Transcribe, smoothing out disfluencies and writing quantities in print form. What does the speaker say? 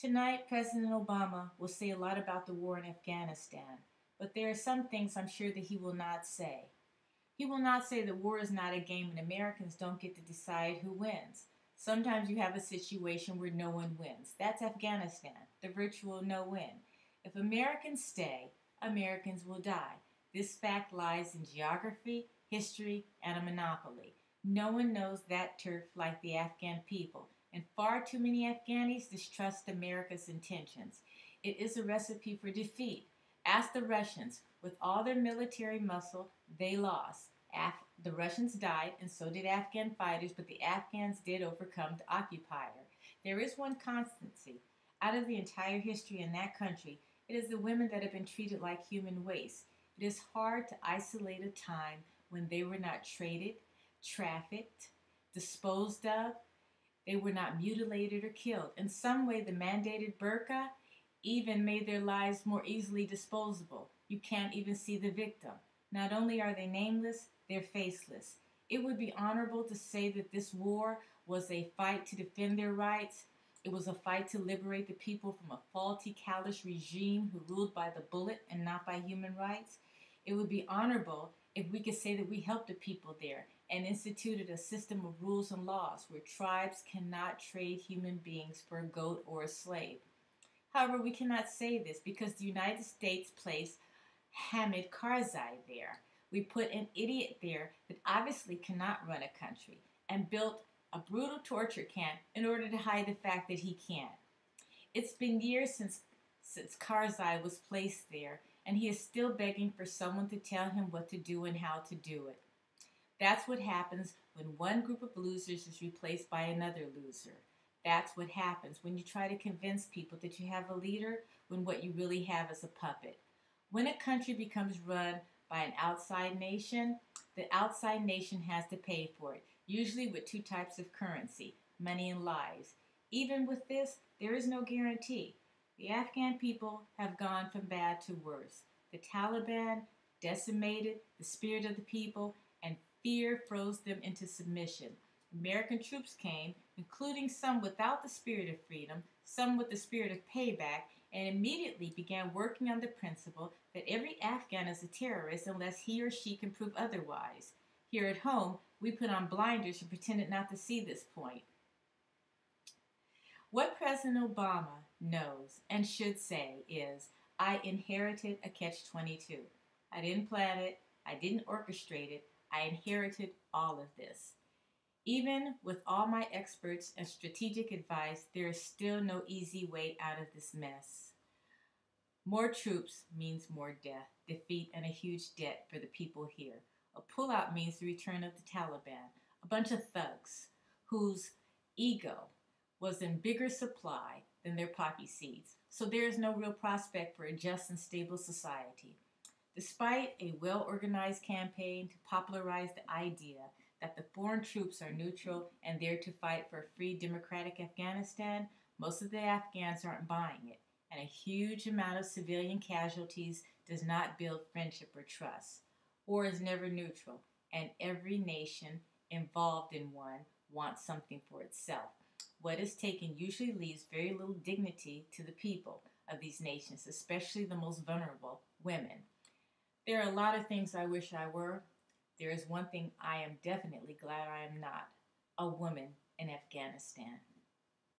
Tonight, President Obama will say a lot about the war in Afghanistan, but there are some things I'm sure that he will not say. He will not say that war is not a game and Americans don't get to decide who wins. Sometimes you have a situation where no one wins. That's Afghanistan, the virtual no win. If Americans stay, Americans will die. This fact lies in geography, history, and a monopoly. No one knows that turf like the Afghan people, and far too many Afghanis distrust America's intentions. It is a recipe for defeat. Ask the Russians. With all their military muscle, they lost. The Russians died, and so did Afghan fighters, but the Afghans did overcome the occupier. There is one constancy. Out of the entire history in that country, it is the women that have been treated like human waste. It is hard to isolate a time when they were not traded, trafficked, disposed of. They were not mutilated or killed. In some way, the mandated burqa even made their lives more easily disposable. You can't even see the victim. Not only are they nameless, they're faceless. It would be honorable to say that this war was a fight to defend their rights. It was a fight to liberate the people from a faulty, callous regime who ruled by the bullet and not by human rights. It would be honorable if we could say that we helped the people there and instituted a system of rules and laws where tribes cannot trade human beings for a goat or a slave. However, we cannot say this because the United States placed Hamid Karzai there. We put an idiot there that obviously cannot run a country and built a brutal torture camp in order to hide the fact that he can't. It's been years since Karzai was placed there, and he is still begging for someone to tell him what to do and how to do it. That's what happens when one group of losers is replaced by another loser. That's what happens when you try to convince people that you have a leader when what you really have is a puppet. When a country becomes run by an outside nation, the outside nation has to pay for it, usually with two types of currency, money and lives. Even with this, there is no guarantee. The Afghan people have gone from bad to worse. The Taliban decimated the spirit of the people, and fear froze them into submission. American troops came, including some without the spirit of freedom, some with the spirit of payback, and immediately began working on the principle that every Afghan is a terrorist unless he or she can prove otherwise. Here at home, we put on blinders and pretended not to see this point. What President Obama knows and should say is, I inherited a catch-22. I didn't plan it. I didn't orchestrate it. I inherited all of this. Even with all my experts and strategic advice, there is still no easy way out of this mess. More troops means more death, defeat, and a huge debt for the people here. A pullout means the return of the Taliban, a bunch of thugs whose ego was in bigger supply than their poppy seeds. So there is no real prospect for a just and stable society. Despite a well-organized campaign to popularize the idea that the foreign troops are neutral and there to fight for a free democratic Afghanistan, most of the Afghans aren't buying it, and a huge amount of civilian casualties does not build friendship or trust. War is never neutral, and every nation involved in one wants something for itself. What is taken usually leaves very little dignity to the people of these nations, especially the most vulnerable, women. There are a lot of things I wish I were. There is one thing I am definitely glad I am not: a woman in Afghanistan.